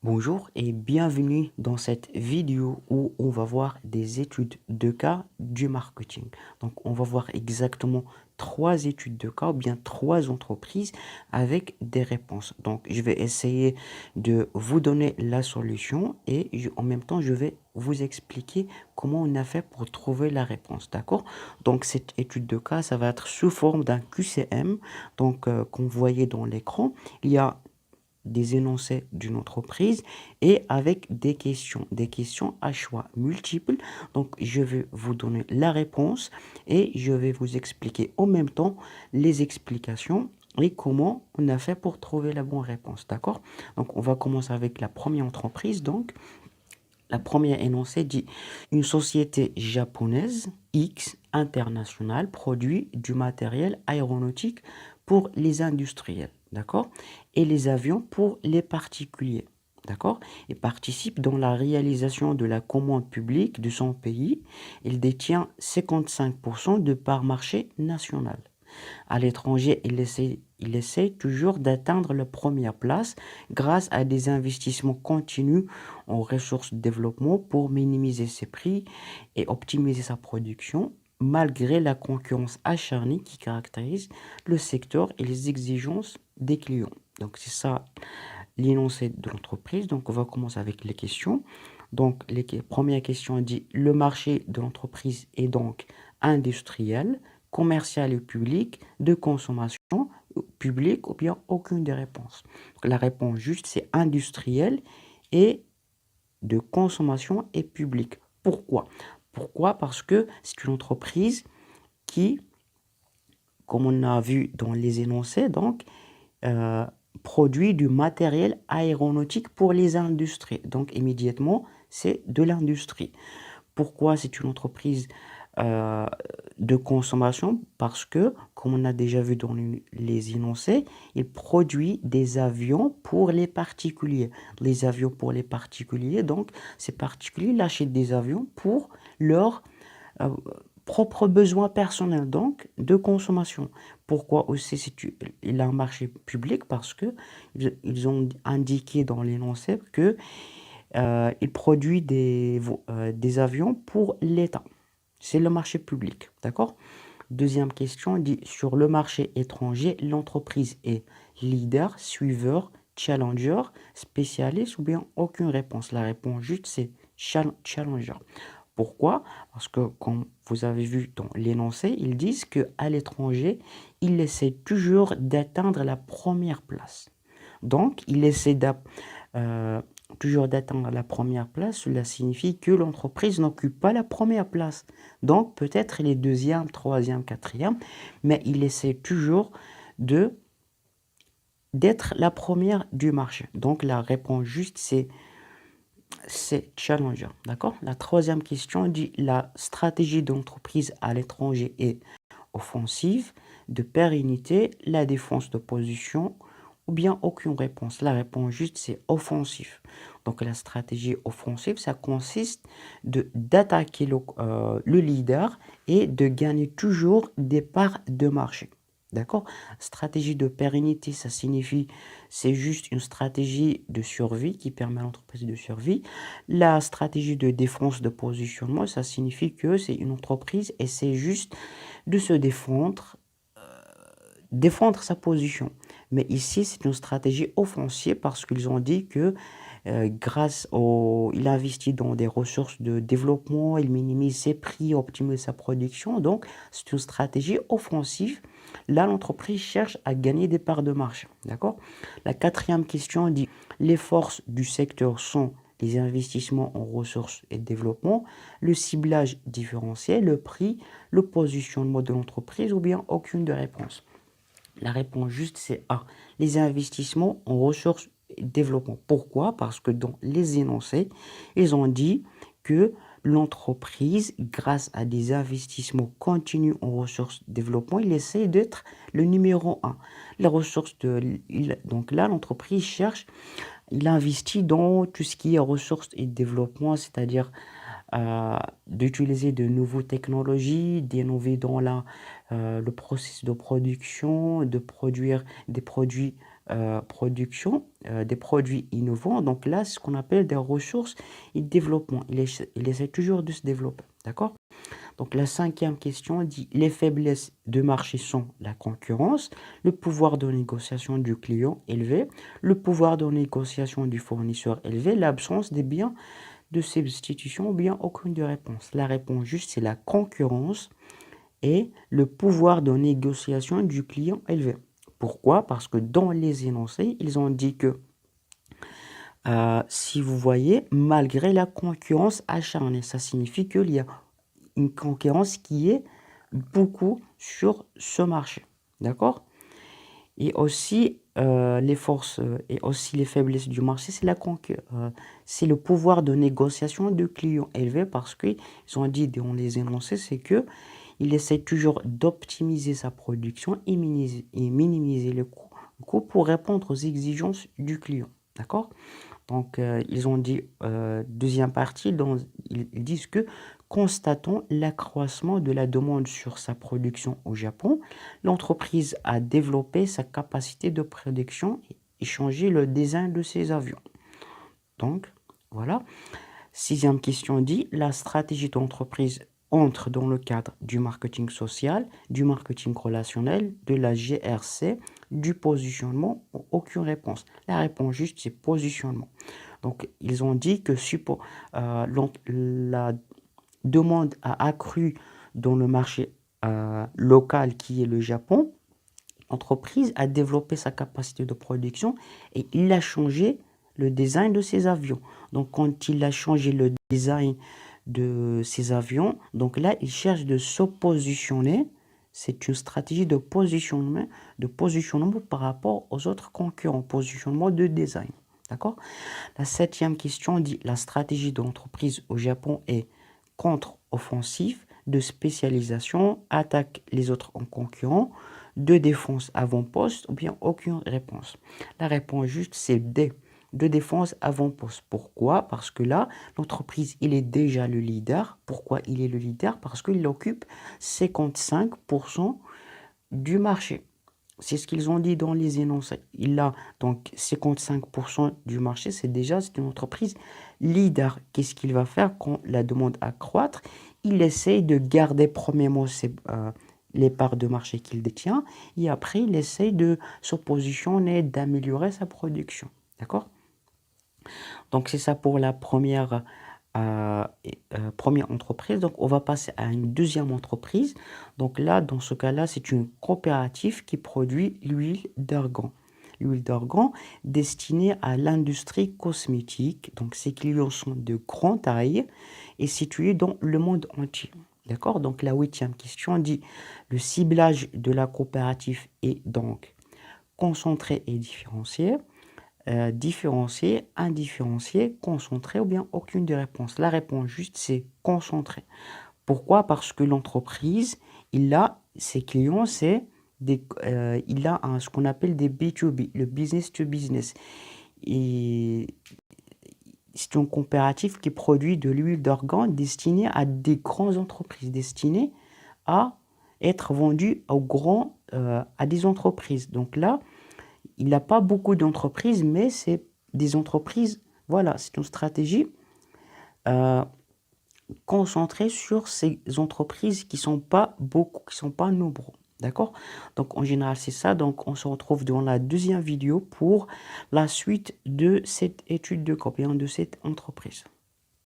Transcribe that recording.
Bonjour et bienvenue dans cette vidéo où on va voir des études de cas du marketing. Donc, on va voir exactement trois études de cas ou bien trois entreprises avec des réponses. Donc, je vais essayer de vous donner la solution et en même temps, je vais vous expliquer comment on a fait pour trouver la réponse. D'accord? Donc, cette étude de cas, ça va être sous forme d'un QCM. Donc, qu'on voyait dans l'écran, il y a des énoncés d'une entreprise et avec des questions à choix multiples. Donc, je vais vous donner la réponse et je vais vous expliquer en même temps les explications et comment on a fait pour trouver la bonne réponse. D'accord? Donc, on va commencer avec la première entreprise. Donc, la première énoncée dit une société japonaise X internationale produit du matériel aéronautique pour les industriels, d'accord? Et les avions pour les particuliers, d'accord? Et participe dans la réalisation de la commande publique de son pays. Il détient 55% de part marché national. À l'étranger, il essaie toujours d'atteindre la première place grâce à des investissements continus en ressources de développement pour minimiser ses prix et optimiser sa production, malgré la concurrence acharnée qui caractérise le secteur et les exigences des clients. Donc, c'est ça l'énoncé de l'entreprise. Donc, on va commencer avec les questions. Donc, première question dit, le marché de l'entreprise est donc industriel, commercial et public, de consommation, public ou bien aucune des réponses. Donc, la réponse juste, c'est industriel et de consommation et public. Pourquoi? Pourquoi? Parce que c'est une entreprise qui, comme on a vu dans les énoncés, donc, euh, produit du matériel aéronautique pour les industries. Donc, immédiatement, c'est de l'industrie. Pourquoi c'est une entreprise euh, de consommation? Parce que, comme on a déjà vu dans les énoncés, il produit des avions pour les particuliers. Les avions pour les particuliers, donc, ces particuliers ils achètent des avions pour leurs euh, propres besoins personnels, donc de consommation. Pourquoi aussi il a un marché public? Parce que ils ont indiqué dans l'énoncé que il produit des avions pour l'État. C'est le marché public, d'accord? Deuxième question dit sur le marché étranger, l'entreprise est leader, suiveur, challenger, spécialiste ou bien aucune réponse. La réponse juste c'est challenger. Pourquoi? Parce que comme vous avez vu dans l'énoncé, ils disent que à l'étranger, il essaie toujours d'atteindre la première place. Donc, il essaie euh, toujours d'atteindre la première place. Cela signifie que l'entreprise n'occupe pas la première place. Donc, peut-être les deuxième, troisième, quatrième, mais il essaie toujours de d'être la première du marché. Donc, la réponse juste, c'est challenger. D'accord? La troisième question dit la stratégie d'entreprise à l'étranger est offensive, de pérennité, la défense de position ou bien aucune réponse. La réponse juste, c'est offensif. Donc la stratégie offensive, ça consiste d'attaquer le leader et de gagner toujours des parts de marché. D'accord? Stratégie de pérennité, ça signifie, c'est juste une stratégie de survie qui permet à l'entreprise de survie. La stratégie de défense de positionnement, ça signifie que c'est une entreprise et c'est juste de se défendre sa position. Mais ici, c'est une stratégie offensive parce qu'ils ont dit que il investit dans des ressources de développement, il minimise ses prix, optimise sa production. Donc, c'est une stratégie offensive. Là, l'entreprise cherche à gagner des parts de marché. D'accord? La quatrième question dit, les forces du secteur sont les investissements en ressources et développement, le ciblage différencié, le prix, le positionnement de l'entreprise ou bien aucune de réponse. La réponse juste, c'est A. Les investissements en ressources et développement. Pourquoi? Parce que dans les énoncés, ils ont dit que l'entreprise, grâce à des investissements continus en ressources et développement, il essaie d'être le numéro un. Les ressources donc là, l'entreprise cherche, il investit dans tout ce qui est ressources et développement, c'est-à-dire d'utiliser de nouvelles technologies, d'innover dans le processus de production, de produire des produits production des produits innovants. Donc là, c'est ce qu'on appelle des ressources et développement. Il essaie toujours de se développer. D'accord? Donc la cinquième question dit les faiblesses de marché sont la concurrence, le pouvoir de négociation du client élevé, le pouvoir de négociation du fournisseur élevé, l'absence des biens de substitution ou bien aucune de réponse. La réponse juste c'est la concurrence et le pouvoir de négociation du client élevé. Pourquoi? Parce que dans les énoncés, ils ont dit que si vous voyez, malgré la concurrence acharnée, ça signifie qu'il y a une concurrence qui est beaucoup sur ce marché. D'accord? Et aussi, les forces et aussi les faiblesses du marché, c'est le pouvoir de négociation du client élevé parce qu'ils ont dit dans les énoncés, c'est que il essaie toujours d'optimiser sa production et minimiser le coût pour répondre aux exigences du client. D'accord? Donc, ils ont dit, deuxième partie, ils disent que constatant l'accroissement de la demande sur sa production au Japon, l'entreprise a développé sa capacité de production et changé le design de ses avions. Donc, voilà. Sixième question dit, la stratégie d'entreprise entre dans le cadre du marketing social, du marketing relationnel, de la GRC, du positionnement, aucune réponse. La réponse juste, c'est positionnement. Donc, ils ont dit que la demande a accru dans le marché local qui est le Japon. L'entreprise a développé sa capacité de production et il a changé le design de ses avions. Donc, quand il a changé le design de ses avions, donc là, il cherche de se positionner. C'est une stratégie de positionnement par rapport aux autres concurrents, positionnement de design. D'accord? La septième question dit la stratégie de l'entreprise au Japon est contre-offensive, de spécialisation, attaque les autres en concurrent, de défense avant-poste ou bien aucune réponse. La réponse juste c'est D, de défense avant-poste. Pourquoi? Parce que là, l'entreprise, il est déjà le leader. Pourquoi il est le leader? Parce qu'il occupe 55% du marché. C'est ce qu'ils ont dit dans les énoncés. Il a donc 55% du marché, c'est une entreprise leader. Qu'est-ce qu'il va faire quand la demande accroître? Il essaye de garder premièrement les parts de marché qu'il détient et après il essaye de se positionner, d'améliorer sa production. D'accord? Donc c'est ça pour la première entreprise. Donc on va passer à une deuxième entreprise. Donc là, dans ce cas-là, c'est une coopérative qui produit l'huile d'argan. L'huile d'argan destinée à l'industrie cosmétique. Donc ses clients sont de grande taille et situés dans le monde entier. D'accord? Donc la huitième question dit le ciblage de la coopérative est donc concentré et différencié. Différencier, indifférencié, concentré ou bien aucune des réponses. La réponse juste, c'est concentré. Pourquoi? Parce que l'entreprise, ses clients, il a ce qu'on appelle des B2B, le business to business. Et c'est une coopérative qui produit de l'huile d'argan destinée à des grandes entreprises, destinée à être vendue à des entreprises. Donc là, il n'a pas beaucoup d'entreprises, mais c'est des entreprises, voilà, c'est une stratégie concentrée sur ces entreprises qui ne sont pas beaucoup, qui ne sont pas nombreux. D'accord? Donc, en général, c'est ça. Donc, on se retrouve dans la deuxième vidéo pour la suite de cette étude de cas, de cette entreprise.